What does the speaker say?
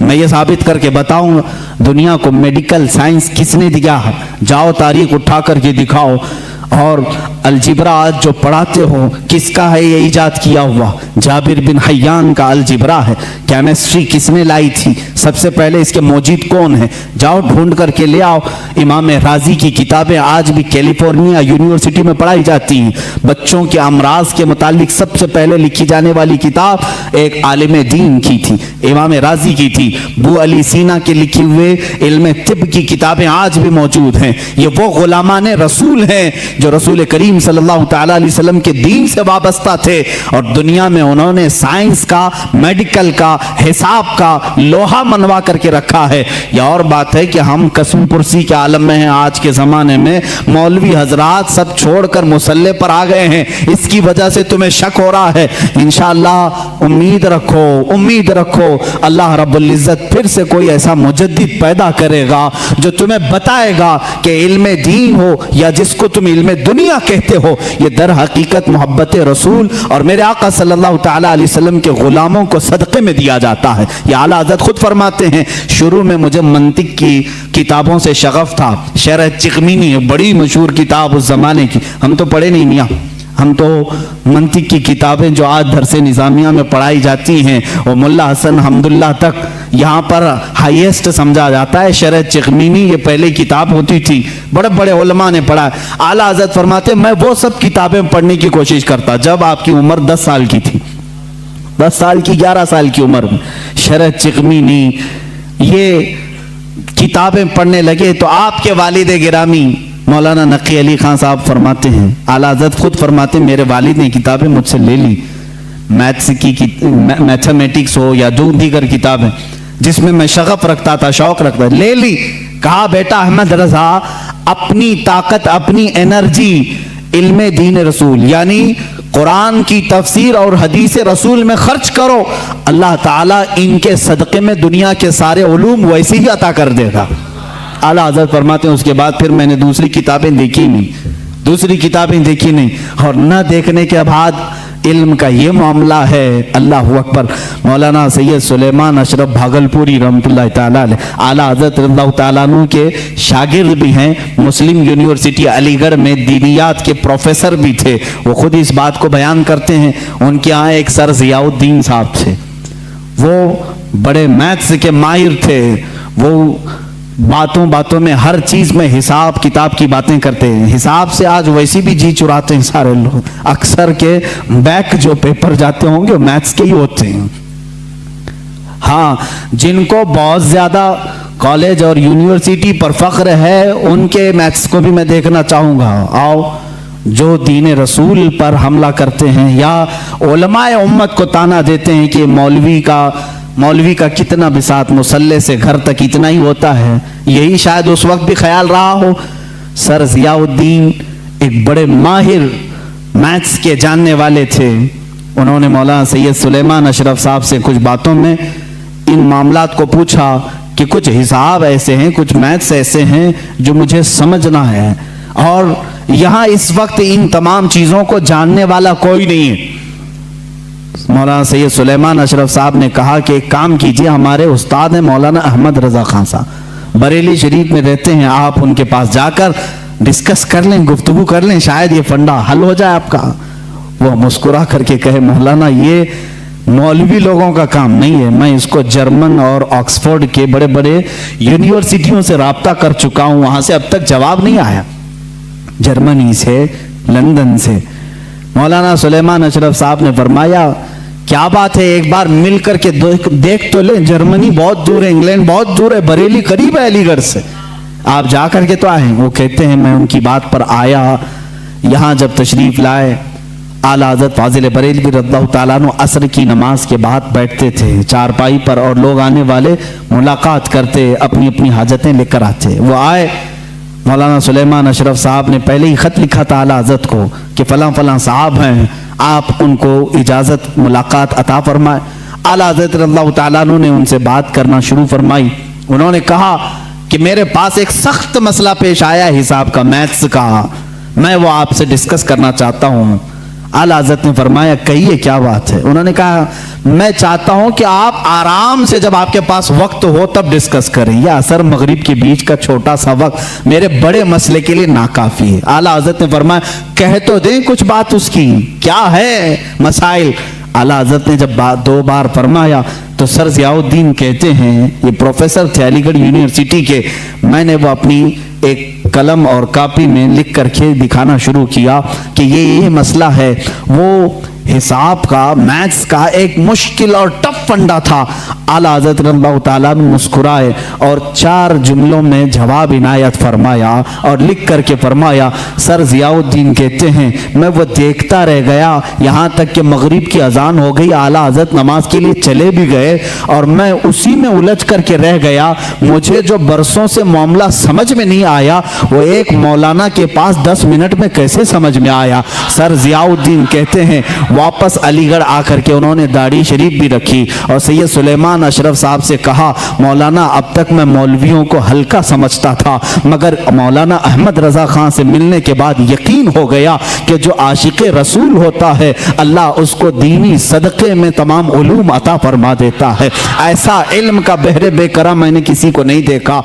मैं ये साबित करके बताऊंगा दुनिया को मेडिकल साइंस किसने दिया है, जाओ तारीख उठा करके दिखाओ। और अलजिब्रा आज जो पढ़ाते हो किसका है ये इजाद किया हुआ? जाबिर बिन हयान का अलजिब्रा है। केमिस्ट्री किसने लाई थी? सबसे पहले इसके मौजूद कौन है? जाओ ढूंढ करके ले आओ। इमाम राजी की किताबें आज भी कैलिफोर्निया यूनिवर्सिटी में पढ़ाई जाती हैं। बच्चों के अमराज के मुतालिक सबसे पहले लिखी जाने वाली किताब एक आलिम दीन की थी, इमाम राजी की थी। बू अली सीना के लिखे हुए इल्म तिब की किताबें आज भी मौजूद हैं। ये वो गुलामान रसूल हैं जो रसूल करीम सल्लल्लाहु तआला अलैहि वसल्लम के दीन से वाबस्ता थे, और दुनिया में उन्होंने साइंस का, मेडिकल का, हिसाब का लोहा मनवा करके रखा है। यह और बात है कि हम कसम पुरसी के आलम में हैं। आज के जमाने में मौलवी हजरात सब छोड़कर मुसल्ले पर आ गए हैं, इसकी वजह से तुम्हें शक हो रहा है। इंशाअल्लाह उम्मीद रखो, उम्मीद रखो, अल्लाह रब्बुल इज्जत फिर से कोई ऐसा मुजद्दिद पैदा करेगा जो तुम्हें बताएगा कि इल्म दीन हो या जिसको तुम इल्म दुनिया कहते हो, ये दर हकीकत मोहब्बत रसूल और मेरे आका सल्लल्लाहु तआला अलैहि वसल्लम के गुलामों को सदक़े में दिया जाता है। ये आला हज़रत खुद फरमाते हैं, शुरू में मुझे मंतिक की किताबों से शगफ था। शरह चिकमीनी है, बड़ी मशहूर किताब उस जमाने की, हम तो पढ़े नहीं मियाँ, हम तो मंतिक की किताबें जो आज दरसे निज़ामिया में पढ़ाई जाती हैं और मुल्ला हसन हम्दुल्लाह तक यहाँ पर हाईएस्ट समझा जाता है। शरह चिकमीनी ये पहले किताब होती थी, बड़े बड़े उलमा ने पढ़ा। आला हज़रत फरमाते मैं वो सब किताबें पढ़ने की कोशिश करता जब आपकी उम्र 10 साल की थी, 10 साल की 11 साल की उम्र में शरह चिकमीनी ये किताबें पढ़ने लगे तो आपके वालिद गिरामी मौलाना नकी अली खान साहब फरमाते हैं, आला हज़रत खुद फरमाते हैं, मेरे वालिद ने किताबें मुझसे ले ली, मैथ्स की मैथमेटिक्स हो या जो दीगर किताबें जिसमें मैं शगफ रखता था, शौक रखता था, ले ली। कहा बेटा अहमद रजा अपनी ताकत, अपनी एनर्जी इल्म दीन रसूल यानी कुरान की तफसीर और हदीस रसूल में खर्च करो, अल्लाह ताला इनके सदक़े में दुनिया के सारे उलूम वैसे ही अता कर देगा। आला हज़रत फरमाते हैं उसके बाद फिर मैंने दूसरी किताबें देखी नहीं, दूसरी किताबें देखी नहीं, और न देखने के बाद इल्म का ये मामला है। अल्लाह अकबर। मौलाना सैयद सुलेमान अशरफ भागलपुरी रहमतुल्लाह ताला अलैह आला हज़रत रज़ियल्लाहु ताला अन्हु के शागिर्द भी हैं, मुस्लिम यूनिवर्सिटी अलीगढ़ में दीनियात के प्रोफेसर भी थे। वो खुद इस बात को बयान करते हैं, उनके यहाँ एक सर ज़ियाउद्दीन साहब थे, वो बड़े मैथ्स के माहिर थे, वो बातों बातों में हर चीज में हिसाब किताब की बातें करते हैं। हिसाब से आज वैसे भी जी चुराते हैं सारे लोग, अक्सर के बैक जो पेपर जाते होंगे मैथ्स के ही होते हैं। हाँ, जिनको बहुत ज्यादा कॉलेज और यूनिवर्सिटी पर फख्र है उनके मैथ्स को भी मैं देखना चाहूंगा। आओ, जो दीन रसूल पर हमला करते हैं या उलमाए उम्मत को ताना देते हैं कि मौलवी का कितना बिसात मुसल्ले से घर तक इतना ही होता है, यही शायद उस वक्त भी ख्याल रहा हो। सर ज़ियाउद्दीन एक बड़े माहिर मैथ्स के जानने वाले थे, उन्होंने मौलाना सैयद सुलेमान अशरफ साहब से कुछ बातों में इन मामलात को पूछा कि कुछ हिसाब ऐसे हैं, कुछ मैथ्स ऐसे हैं जो मुझे समझना है, और यहाँ इस वक्त इन तमाम चीज़ों को जानने वाला कोई नहीं है। मौलाना सैयद सुलेमान अशरफ साहब ने कहा कि एक काम कीजिए, हमारे उस्ताद हैं मौलाना अहमद रजा खान साहब, बरेली शरीफ में रहते हैं, आप उनके पास जाकर डिस्कस कर लें, गुफ्तगू कर लें, शायद ये फंडा हल हो जाए आपका। वो मुस्कुरा करके कहे, मौलाना ये मौलवी लोगों का काम नहीं है, मैं इसको जर्मन और ऑक्सफोर्ड के बड़े बड़े यूनिवर्सिटियों से राब्ता कर चुका हूँ, वहां से अब तक जवाब नहीं आया, जर्मनी से, लंदन से। मौलाना सुलेमान अशरफ साहब ने फरमाया, क्या बात है, एक बार मिल करके देख तो ले, जर्मनी बहुत दूर है, इंग्लैंड बहुत दूर है, बरेली करीब है अलीगढ़ से, आप जा करके तो आए। वो कहते हैं मैं उनकी बात पर आया, यहाँ जब तशरीफ लाए, आला हज़रत फाजिल बरेलवी रज़ियल्लाहु ताला अन्हु असर की नमाज के बाद बैठते थे चारपाई पर, और लोग आने वाले मुलाकात करते, अपनी अपनी हाजतें लेकर आते। वो आए, मौलाना सुलेमान अशरफ साहब ने पहले ही खत लिखा था आला हज़रत को कि फलां फलां साहब हैं, आप उनको इजाज़त मुलाकात अता फरमाए। आला हज़रत रज़ियल्लाहु ताला अन्हु ने उनसे बात करना शुरू फरमाई। उन्होंने कहा कि मेरे पास एक सख्त मसला पेश आया हिसाब का, मैथ्स का, मैं वो आपसे डिस्कस करना चाहता हूँ। आला हज़रत ने फरमाया कहिए क्या बात है। उन्होंने कहा मैं चाहता हूं कि आप आराम से जब आपके पास वक्त हो तब डिस्कस करें, यह असर मगरिब के बीच का छोटा सा वक्त मेरे बड़े मसले के लिए नाकाफी है। आला हज़रत ने फरमाया कह तो दें कुछ बात उसकी, क्या है मसाइल। आला हज़रत ने जब दो बार फरमाया तो सर ज़ियाउद्दीन कहते हैं, ये प्रोफेसर थे अलीगढ़ यूनिवर्सिटी के, मैंने वो अपनी एक कलम और कॉपी में लिख करके दिखाना शुरू किया कि ये मसला है। वो हिसाब का, मैथ्स का एक मुश्किल और टफ फंडा था। आला हज़रत अल्लाह ताला मुस्कुराए और 4 जुमलों में जवाब इनायत फरमाया और लिख करके फरमाया, सर ज़ियाउद्दीन कहते हैं मैं वो देखता रह गया यहाँ तक कि मगरिब की अजान हो गई, आला हज़रत नमाज के लिए चले भी गए और मैं उसी में उलझ करके रह गया। मुझे जो बरसों से मामला समझ में नहीं आया वो एक मौलाना के पास 10 मिनट में कैसे समझ में आया। सर ज़ियाउद्दीन कहते हैं वापस अलीगढ़ आकर के उन्होंने दाढ़ी शरीफ भी रखी और सैयद सुलेमान अशरफ साहब से कहा मौलाना अब तक मैं मौलवियों को हल्का समझता था, मगर मौलाना अहमद रजा खान से मिलने के बाद यकीन हो गया कि जो आशिक रसूल होता है अल्लाह उसको दीनी सदक़े में तमाम उलूम अता फरमा देता है। ऐसा इल्म का बहरे बेकरार मैंने किसी को नहीं देखा।